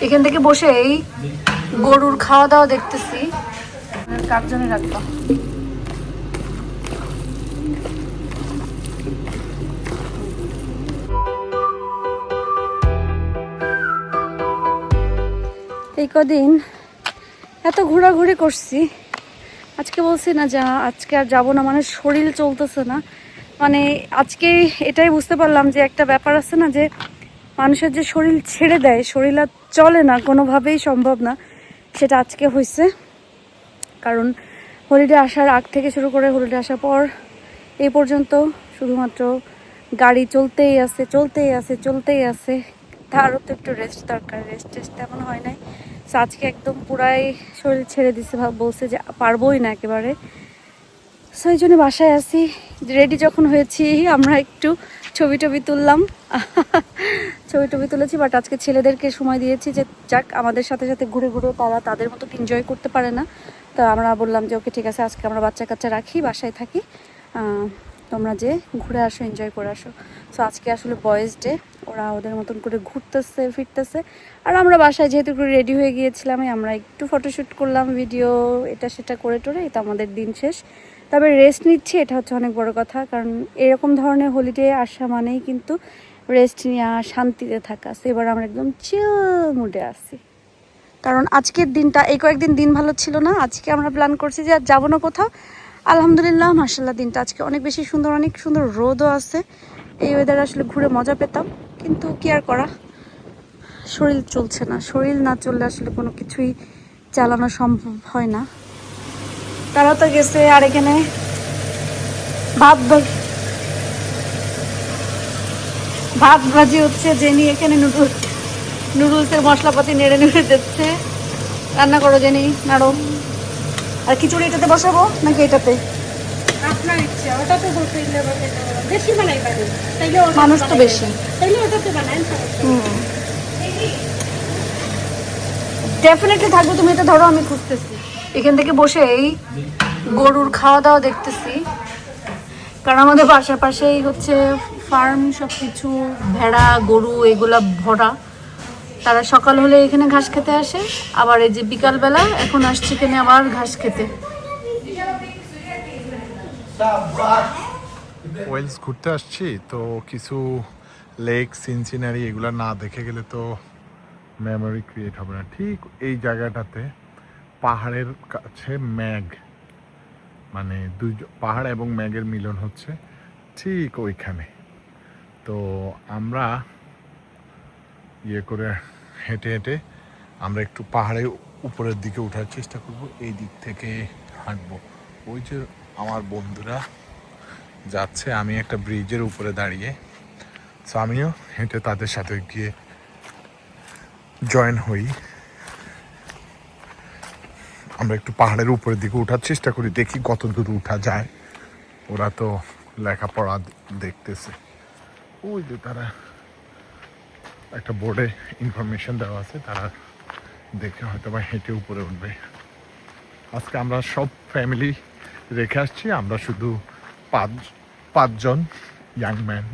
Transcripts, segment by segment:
এখান থেকে বসে এই গরুর খাওয়া দাওয়া দেখতেছি। কার জন্য রাখবো? এই কদিন এত ঘোরাঘুরি করছি, আজকে বলছি না যা আজকে আর যাবো না, মানে শরীর চলতেছে না। মানে আজকে এটাই বুঝতে পারলাম যে একটা ব্যাপার আছে না, যে মানুষের যে শরীর ছেড়ে দেয়, শরীর আর চলে না, কোনোভাবেই সম্ভব না, সেটা আজকে হয়েছে। কারণ হলিডে আসার আগ থেকে শুরু করে হলিডে আসার পর এই পর্যন্ত শুধুমাত্র গাড়ি চলতেই আছে চলতেই আছে চলতেই আছে। তারও তো একটু রেস্ট দরকার, রেস্ট তেমন হয় নাই। সো আজকে একদম পুরাই শরীর ছেড়ে দিছে, বলছে যে পারবোই না একেবারে। সো এই জন্য বাসায় আসি। রেডি যখন হয়েছি আমরা একটু ছবি টবি তুললাম, ছবি টবি তুলেছি। বাট আজকে ছেলেদেরকে সময় দিয়েছি যে যাক আমাদের সাথে সাথে ঘুরে ঘুরে তারা তাদের মতো এনজয় করতে পারে না। তো আমরা বললাম যে ওকে ঠিক আছে, আজকে আমরা বাচ্চা কাচ্চা রাখি, বাসায় থাকি, তোমরা যে ঘুরে আসো, এনজয় করে আসো। সো আজকে আসলে বয়েজ ডে, ওরা ওদের মতন করে ঘুরতেছে ফিরতেছে। আর আমরা বাসায় যেহেতু একটু রেডি হয়ে গিয়েছিলাম, আমরা একটু ফটোশ্যুট করলাম, ভিডিও এটা সেটা করে টোরে এটা আমাদের দিন শেষ। তবে রেস্ট নিচ্ছি, এটা হচ্ছে অনেক বড় কথা। কারণ এরকম ধরনের হলিডে আসা মানেই কিন্তু রেস্ট নেওয়া, শান্তিতে থাকা। সো এবার আমরা একদম চিল মুডে আসি। কারণ আজকের দিনটা, এই কয়েকদিন দিন ভালো ছিল না। আজকে আমরা প্ল্যান করছি যে আর যাবো না কোথাও। আলহামদুলিল্লাহ মাশাআল্লাহ দিনটা আজকে অনেক বেশি সুন্দর, অনেক সুন্দর রোদও আছে। এই ওয়েদারে আসলে ঘুরে মজা পেতাম, কিন্তু কি আর করা, শরীর চলছে না। শরীর না চললে আসলে কোনো কিছুই চালানো সম্ভব হয় না। তারা তো গেছে, আর এখানে ভাত ভাজি হচ্ছে, জেনি এখানে নুডলসের মশলাপাতি নেড়ে নেড়ে দিচ্ছে। রান্না করো জেনি, নাড়ো। আর খিচুড়ি এটাতে বসাবো নাকি এটাতে? আপনার ইচ্ছা, ওটাতে বলতে বেশি বানাই পারি, তাইলে মানুষ তো বেশি, তাইলে ওটাতে বানাই। ডেফিনেটলি থাকবে। তুমি এটা ধরো, আমি খুঁজতেছি। এখান থেকে বসে এই গরুর খাওয়া দাওয়া দেখতেছি। কারণ আমাদের বাসার পাশেই হচ্ছে ফার্ম, সব কিছু ভেড়া গরু এগুলা ভরা। তারা সকাল হলে এখানে ঘাস খেতে আসে, আবার এই যে বিকালবেলা এখন আসছে এখানে আবার ঘাস খেতে। ওয়েলস ঘুরতে আসছি তো কিছু লেক সিনসিনারি এগুলা না দেখে গেলে তো মেমোরি ক্রিয়েট হবে না। ঠিক এই জায়গাটাতে পাহাড়ের কাছে ম্যাগ, মানে দুই পাহাড় এবং ম্যাগের মিলন হচ্ছে ঠিক ওইখানে। তো আমরা ইয়ে করে হেঁটে হেঁটে আমরা একটু পাহাড়ের উপরের দিকে ওঠার চেষ্টা করব। এই দিক থেকে হাঁটবো। ওই যে আমার বন্ধুরা যাচ্ছে, আমি একটা ব্রিজের উপরে দাঁড়িয়ে, সো আমিও হেঁটে তাদের সাথে গিয়ে জয়েন হই। আমরা একটু পাহাড়ের উপরের দিকে ওঠার চেষ্টা করি, দেখি কত দূর উঠা যায়। ওরা তো লেখাপড়া দেখতেছে। ওই যে তারা একটা বোর্ডে ইনফরমেশন দেওয়া আছে, তারা দেখে হয়তো বা হেঁটে উপরে উঠবে। আজকে আমরা সব ফ্যামিলি রেখে আসছি, আমরা শুধু পাঁচজন young man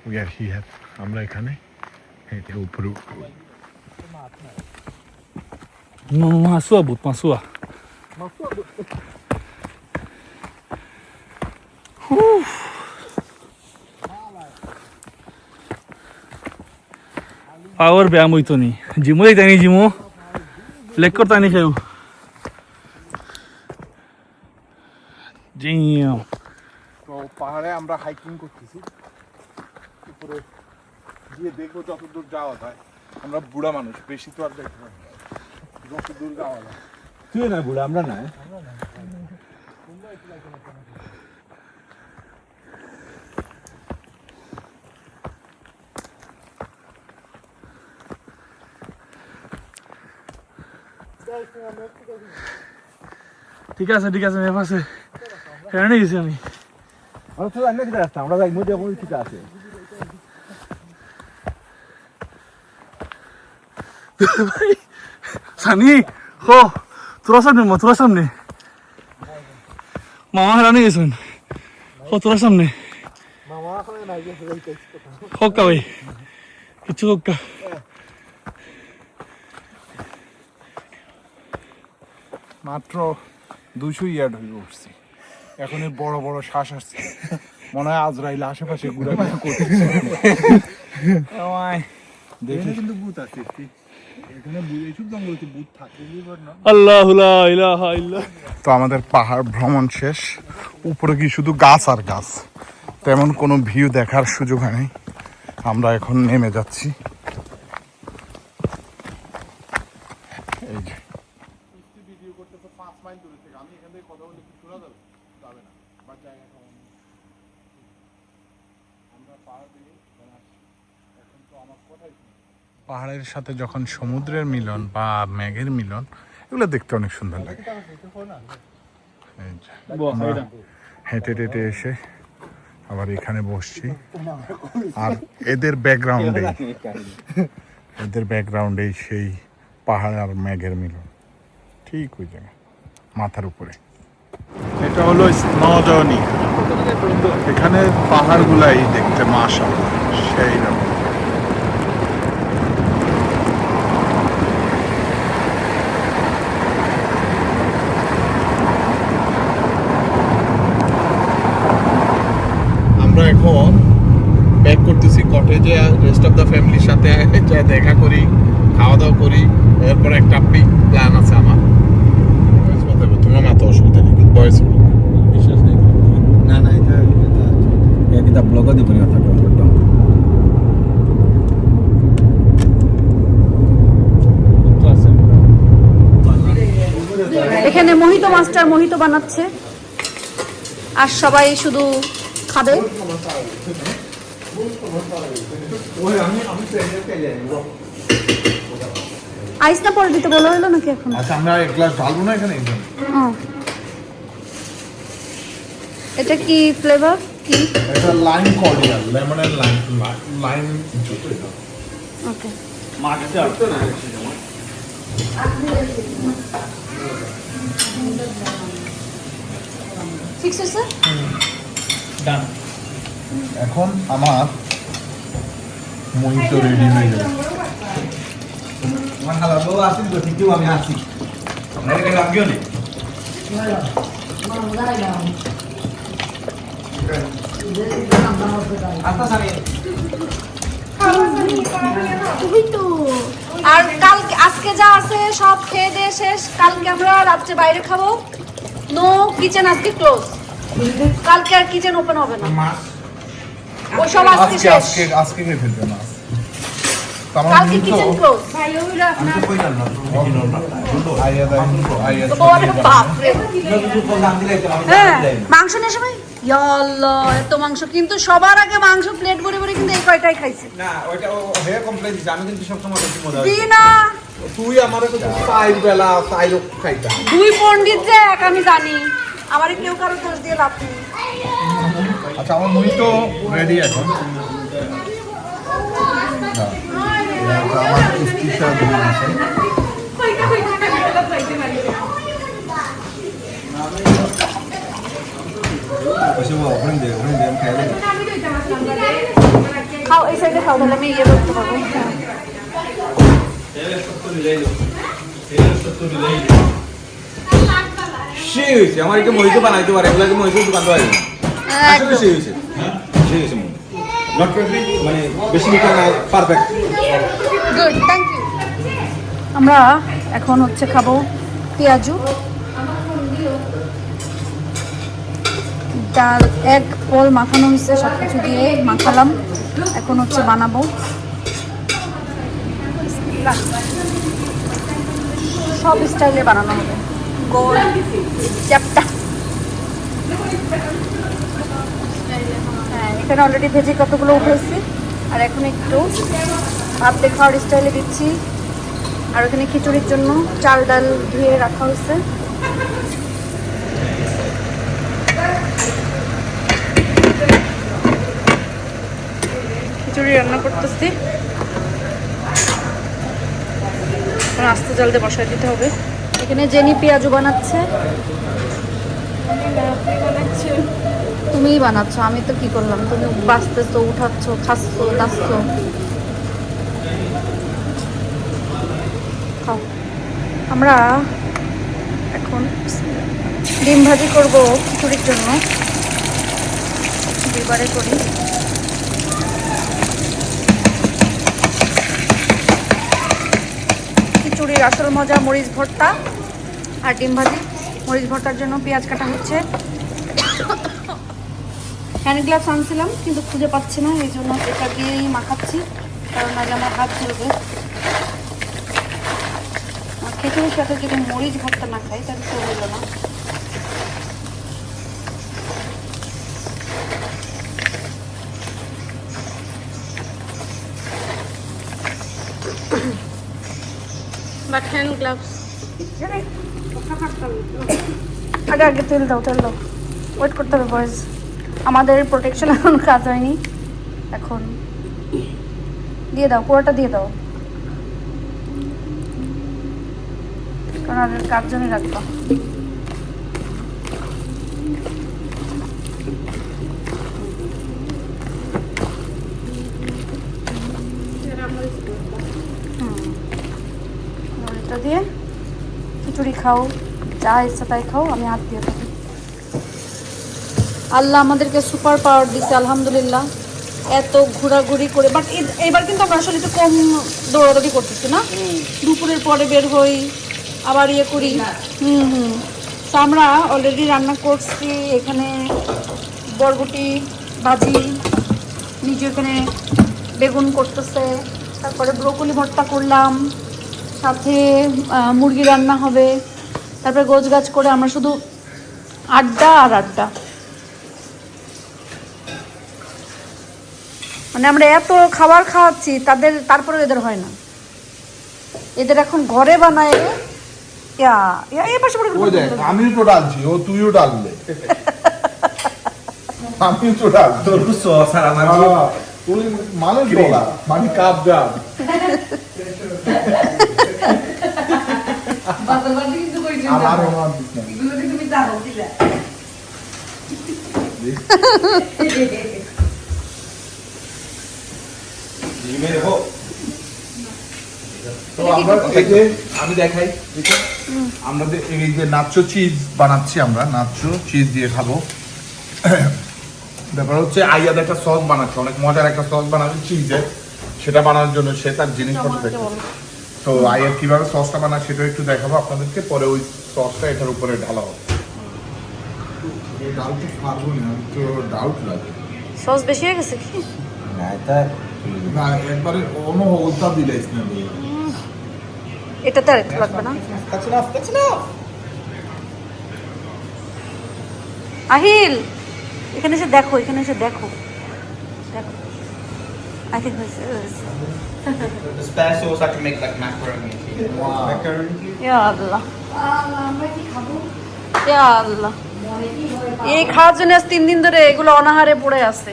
we are here. আমরা এখানে হেঁটে উপরে উঠবো। Masuk abut, masuk. Power ব্যায়াম হইতো নি, জিমো যাইতে নি, জিমো লেগ করতে নি খেউ। জিম তো পাহাড়ে আমরা হাইকিং করতেছি, উপরে গিয়ে দেখবো যত দূর যাওয়া যায়। আমরা বুড়া মানুষ, বেশি তো আর দেখতে পারি না, যত দূর যাওয়া যায়। তুই না বুড়া, আমরা না। ঠিক আছে ঠিক আছে, মেয়ে পাশে এখানে গেছি আমি। আমরা তো জানি না রাস্তা, আমরা যাই মধ্যে মধ্যে ঠিক আছে। সানি হো, তোরা সামনে মা, তোরা সামনে মামা হেরানি গেছেন। হো তোরা সামনে হোক ভাই, কিছু হোক। মাত্র 200 ইয়ার্ড হয়ে উঠছি, এখন এই বড় বড় শ্বাস আসছে, মনে হয় আজরাইল আশেপাশে ঘুরাঘুরি করতেছে। দেখি কিন্তু ভূত আছে, এখানে এইসব জঙ্গলতে ভূত থাকে না। আল্লাহু লা ইলাহা ইল্লা। তো আমাদের পাহাড় ভ্রমণ শেষ, উপরে কি শুধু গাছ আর গাছ, তেমন কোনো ভিউ দেখার সুযোগ হয়নি। আমরা এখন নেমে যাচ্ছি। এই যে পাহাড়ের সাথে যখন সমুদ্রের মিলন বা মেঘের মিলন, এগুলো দেখতে অনেক সুন্দর লাগে। এই যে আমরা হেঁটে টেটে এসে আবার এখানে বসছি, আর এদের ব্যাকগ্রাউন্ডেই সেই পাহাড় আর মেঘের মিলন, ঠিক ওই জায়গায় মাথার উপরে। এটা হলো স্নোডনি, এখানে পাহাড়গুলাই দেখতে মাশাআল্লাহ সেই রকম। আমরা এখন ব্যাক করতেছি কটেজে, রেস্ট অফ দ্য ফ্যামিলির সাথে দেখা করি, খাওয়া দাওয়া করি, এরপর একটা প্ল্যান আছে আমার। তোমার মাথা অসুবিধা নেই, বয়স বিশ্বাস নেই না, না এটা ব্লগও দিব না থাকো। এখানে মোহিত মাস্টার মোহিত বানাচ্ছে, আর সবাই শুধু খাবে। আইস না পরে দিতে বলা হলো নাকি এখন? আচ্ছা, আমরা এক গ্লাস ঢালবো না এখানে? ও, এটা কি ফ্লেভার? কি এটা? Lime cordial, lemon and lime. Okay, fix আছে। এখন আমার মোহিতো রেডি হয়ে যাবে। আমার হালা বউ আসেন তো, কিন্তু আমি আসি না, এখানে লাগিও নেই। আর কালকে আজকে যা আছে সব খেয়ে দিয়ে শেষ, কালকে আমরা রাত্রে বাইরে খাবো। নো কিচেন, আজকে ক্লোজ, কালকে আর কিচেন ওপেন হবে না। ও সব আজকে শেষ, আজকে খেয়ে ফেলবে না, কালকে কিচেন ক্লোজ। হ্যাঁ, মাংস নিয়ে সবাই ইয়াল্লাহ, এত মাংস, কিন্তু সবার আগে মাংস প্লেট ভরে ভরে কিন্তু এই কয়টাই খাইছে। না ওইটা ও হে কমপ্লেইন দিছে, আমি কিন্তু সব সময় বেশি মজা দি না, তুই আমারে কত সাইড বেলা সাইড খাইতা। দুই পণ্ডিত যে এক, আমি জানি, আমারে কেউ কারো দোষ দিয়ে লাভ নেই। আচ্ছা, আমার মোহিতো রেডি এখন। আমার স্পেশাল দিন আছে। খাও, এই সাইডে খাও, তাহলে আমি ইয়ে করতে পারবো। সেই হয়েছে আমার একটু মহিত বানাইতে পারে, এগুলো কি মহিত দোকান পারে আসলে সেই হয়েছে। সেই হয়েছে নট পারফেক্ট, মানে বেশি মিঠা না, পারফেক্ট। Good, thank you. আমরা এখন হচ্ছে খাবো পেঁয়াজু, ডাল, এক পোল মাখানো হয়েছে, সব কিছু দিয়ে মাখালাম, এখন হচ্ছে বানাবো। সব স্টাইলে বানানো হবে, গোল চ্যাপটা। হ্যাঁ, এখানে অলরেডি ভেজে কতগুলো উঠেছি, আর এখন একটু ভাত দিয়ে খাওয়ার স্টাইলে দিচ্ছি। আর ওখানে খিচুড়ির জন্য চাল ডাল ধুয়ে রাখা হয়েছে। খিচুড়ি রান্না করতেছি, আস্তে জলদি বসায় দিতে হবে। এখানে জেনি পেঁয়াজু বানাচ্ছে। তুমিই বানাচ্ছ, আমি তো কি করলাম? তুমি বাঁচতেছো, উঠাচ্ছ, খাচ্ছ, দাচ্ছ। খাও। আমরা এখন ডিম ভাজি করবো খিচুড়ির জন্য, দুইবারে করি। খিচুড়ির আসল মজা মরিচ ভর্তা আর ডিম ভাজি। মরিচ ভর্তার জন্য পেঁয়াজ কাটা হচ্ছে। হ্যান্ড গ্লাভস আনছিলাম কিন্তু খুঁজে পাচ্ছি না, এই জন্য এটা দিয়েই মাখাচ্ছি, কারণ আজ আমার হাত ধরবে। খিচুড়ির সাথে যদি মরিচ ভর্তা না খাই তাহলে তো হইল না। বাট হ্যান্ড গ্লাভস আগে আগে তেল দাও, তেল দাও, ওয়েট করতে হবে বয়েজ। আমাদের প্রোটেকশন এখন কাজ হয়নি, এখন দিয়ে দাও, পুরোটা দিয়ে দাও, কারণ আর কার জন্য রাখবা। এটা দিয়ে খিচুড়ি খাও, যা ইচ্ছা তাই খাও, আমি হাত দিয়ে থাকি। আল্লাহ আমাদেরকে সুপার পাওয়ার দিচ্ছে আলহামদুলিল্লাহ, এত ঘোরাঘুরি করে। বাট এবার কিন্তু আমরা আসলে একটু কম দৌড়াদৌড়ি করতেছি না, দুপুরের পরে বের হই আবার ইয়ে করি। তো আমরা অলরেডি রান্না করছি এখানে বরবটি ভাজি, নিজে এখানে বেগুন করতেছে, তারপরে ব্রোকলি ভর্তা করলাম, সাথে মুরগি রান্না হবে, তারপরে গোছ গাছ করে আমরা শুধু আড্ডা আর আড্ডা। মানে আমরা এত খাবার খাওয়াচ্ছি তাদের, তারপরে এদের হয় না, এদের এখন ঘরে বানায়। এই পাশে আমিও তো ডালছি, ও তুইও ডাললে, আমিও তো ডাল। তোর সস আর আমার তুই মানুষ বলা মানে কাপ ডাল। আমার আমার তো আমরা এই যে আমি দেখাই, আমরা এই যে নাচো চিজ বানাচ্ছি, আমরা নাচো চিজ দিয়ে খাবো। ব্যাপার হচ্ছে আইয়াদ একটা সস বানাচ্ছে, অনেক মজার একটা সস বানাচ্ছে চিজের, সেটা বানানোর জন্য সে তার জিনিসপত্র দেখছে। তো আইয়াদ কিভাবে সসটা বানায় সেটা একটু দেখাবো আপনাদেরকে, পরে ওই সসটা এটার উপরে ঢালা হবে। ডালটা পারবো না, তো ডাউট লাগে। সস বেশি হয়ে গেছে কি? না একবারে অন্য ওটা দিলাইস না। এটাতে আর একটু লাগবে না? আহিল এখানে এসে দেখো, এখানে এসে দেখো, দেখো আই থিঙ্ক হয়েছে। The spare sauce I can make like macaroni. Macaroni? ইয়া আল্লাহ, ইয়া আল্লাহ, এই খাওয়ার জন্য আজ 3 দিন ধরে এগুলো অনাহারে পড়ে আছে।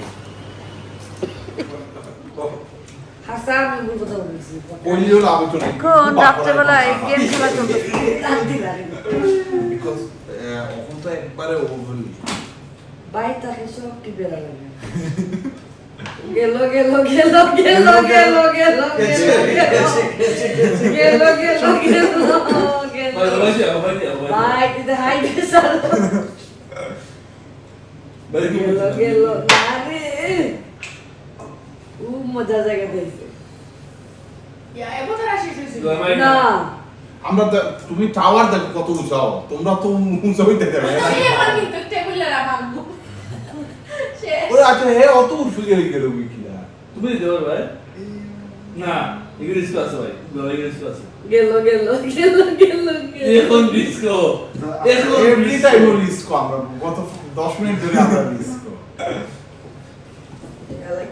এখন রাত্রেবেলায় গেম খেলা চলতেছে। গেল গেল গেল গেল গেল গেল গেল গেল মজা জায়গা দিয়েছে না। আমরা তুমি টাওয়ার দেখো কত উঁচাও, তোমরা তো উঁচা হইতে যাবে। ওরে আচ্ছা হে অত উঠে গেল গেল কিনা তুমি দিতে পারবে ভাই? না এগুলো রিস্ক আছে ভাই, এগুলো রিস্ক আছে। গেল গেল গেল গেল এখন রিস্ক, এখন এভরি টাইম রিস্ক। আমরা গত 10 মিনিট ধরে আমরা রিস্ক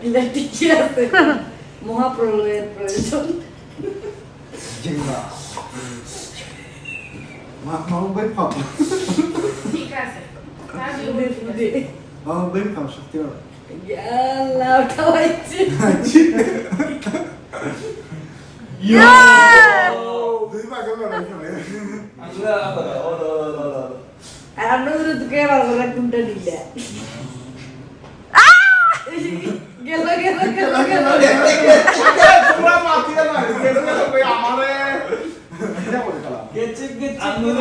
কিনা টিকে আছে। মহাপ্রলয়ের প্রয়োজন। জিঙ্গা মামা ভাই পাবো ঠিক আছে মামা ভাই পাবো সত্যি বল ইয়াল্লাহ উঠাইছি। ইয়া দুই ভাগে লড়াই আচ্ছা আর আমরা তো কে পারবো না কোনটা নিলে। গেল গেল গেল গেল তোমরা মাতিয়ে না গেল গেল ভাই আমারে এটা বলে খেলা আঙ্গুল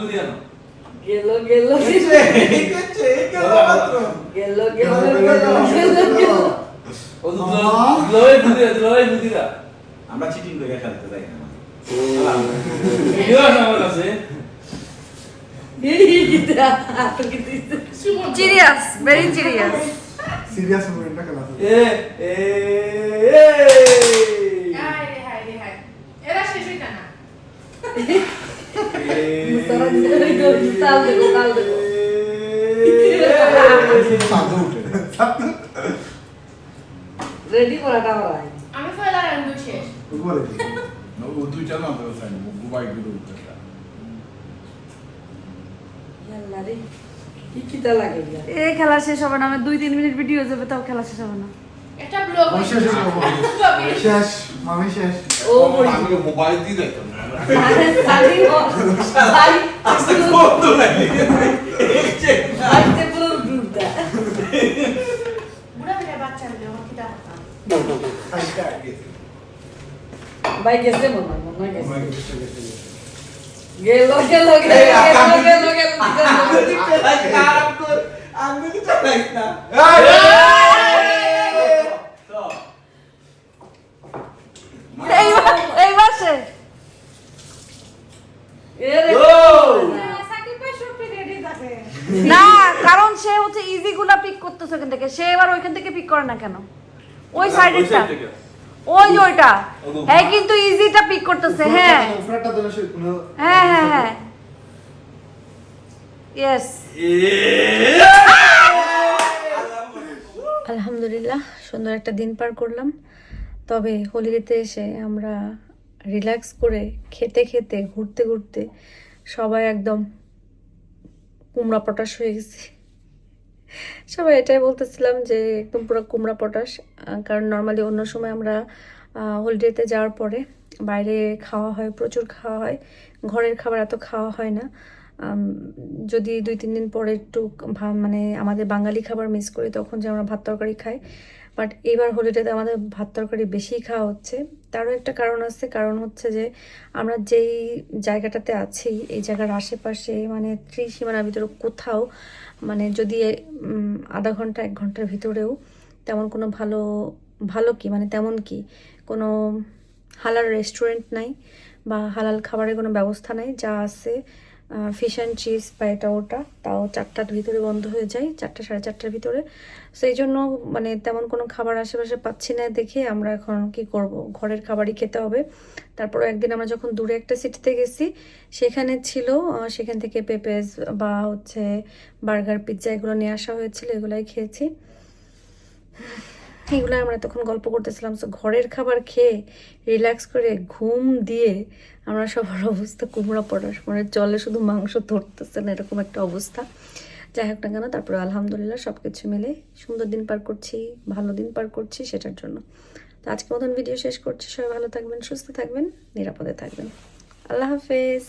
দিয়া না গেল গেল গেল গেল ও লয় বুদিরা আমরা চিটিং করে খেলতে যাই না ভিডিও আছে আমার কাছে চিরিয়াস ভেরি চিরিয়াস সিরিয়াস মুভমেন্টটা খেলা হাই এরা শেষ হইতা না রেডি করাটা আমার আমি ফেলা রান্ডু শেষ দুইটা না তো সাইন গুবাই গুলো এই খেলা শেষ হবে না, আমার 2-3 মিনিট ভিডিও যাবে তাও খেলা শেষ হবে না। এটা ব্লগ শেষ মামি শেষ ও বড়ি আমি মোবাইল দিয়ে দেখো আরে সারি ও সারি আস্তে কত লাগে আইতে পুরো দুটা বুড়া বুড়া বাচ্চা হলো কি দা ভাই গেছে মনে গেছে গেল গেল গেল গেল গেল কাম কর আমি তো চালাইছ না এই মাসে সাকিব ভাই সব রেডি থাকে না, কারণ সে হচ্ছে ইজি গুলা পিক করতেছে ওখান থেকে, সে এবার ওইখান থেকে পিক করে না কেন? ওই সাইডেরটা ওই যে ওইটা হ্যাঁ, কিন্তু ইজিটা পিক করতেছে। হ্যাঁ ফ্রেটটা দিলে সে কোনো হ্যাঁ হ্যাঁ হ্যাঁ ইয়েস। আলহামদুলিল্লাহ সুন্দর একটা দিন পার করলাম। তবে হলিডেতে এসে আমরা রিল্যাক্স করে খেতে খেতে ঘুরতে ঘুরতে সবাই একদম কুমড়া পটাশ হয়ে গেছি। সবাই এটাই বলতেছিলাম যে একদম পুরো কুমড়া পটাশ। কারণ নর্মালি অন্য সময় আমরা হলিডেতে যাওয়ার পরে বাইরে খাওয়া হয়, প্রচুর খাওয়া হয়, ঘরের খাবার এত খাওয়া হয় না। যদি 2-3 দিন পরে একটু মানে আমাদের বাঙালি খাবার মিস করি তখন যে আমরা ভাত তরকারি খাই, বাট এবার হলিডেতে আমাদের ভাত তরকারি বেশি খাওয়া হচ্ছে। তারও একটা কারণ আছে, কারণ হচ্ছে যে আমরা যেই জায়গাটাতে আছি এই জায়গার আশেপাশে মানে ত্রিসীমানার ভিতরে কোথাও মানে যদি আধা ঘন্টা 1 ঘন্টার ভিতরেও তেমন কোনো ভালো কি মানে তেমন কি কোনো হালাল রেস্টুরেন্ট নাই বা হালাল খাবারের কোনো ব্যবস্থা নাই। যা আছে ফিশ অ্যান্ড চিজ বা এটা ওটা, তাও 4টার ভিতরে বন্ধ হয়ে যায়, 4টা 4:30টার ভিতরে। সেই জন্য মানে তেমন কোনো খাবার আশেপাশে পাচ্ছি না দেখে আমরা এখন কি করব, ঘরের খাবারই খেতে হবে। তারপর একদিন আমরা যখন দূরে একটা সিটিতে গেছি সেখানে ছিল, সেখান থেকে পেপেস বা হচ্ছে বার্গার পিৎজা এগুলো নিয়ে আসা হয়েছিল, এগুলাই খেয়েছি। এগুলো আমরা তখন গল্প করতেছিলাম। সো ঘরের খাবার খেয়ে রিল্যাক্স করে ঘুম দিয়ে আমরা সবার অবস্থা কুমড়া পটাশ, মানে জলে শুধু মাংস ধরতেছে না এরকম একটা অবস্থা। যাই হোক না কেন, তারপরে আলহামদুলিল্লাহ সব কিছু মিলে সুন্দর দিন পার করছি, ভালো দিন পার করছি সেটার জন্য। তো আজকে মতন ভিডিও শেষ করছি। সবাই ভালো থাকবেন, সুস্থ থাকবেন, নিরাপদে থাকবেন। আল্লাহ হাফেজ।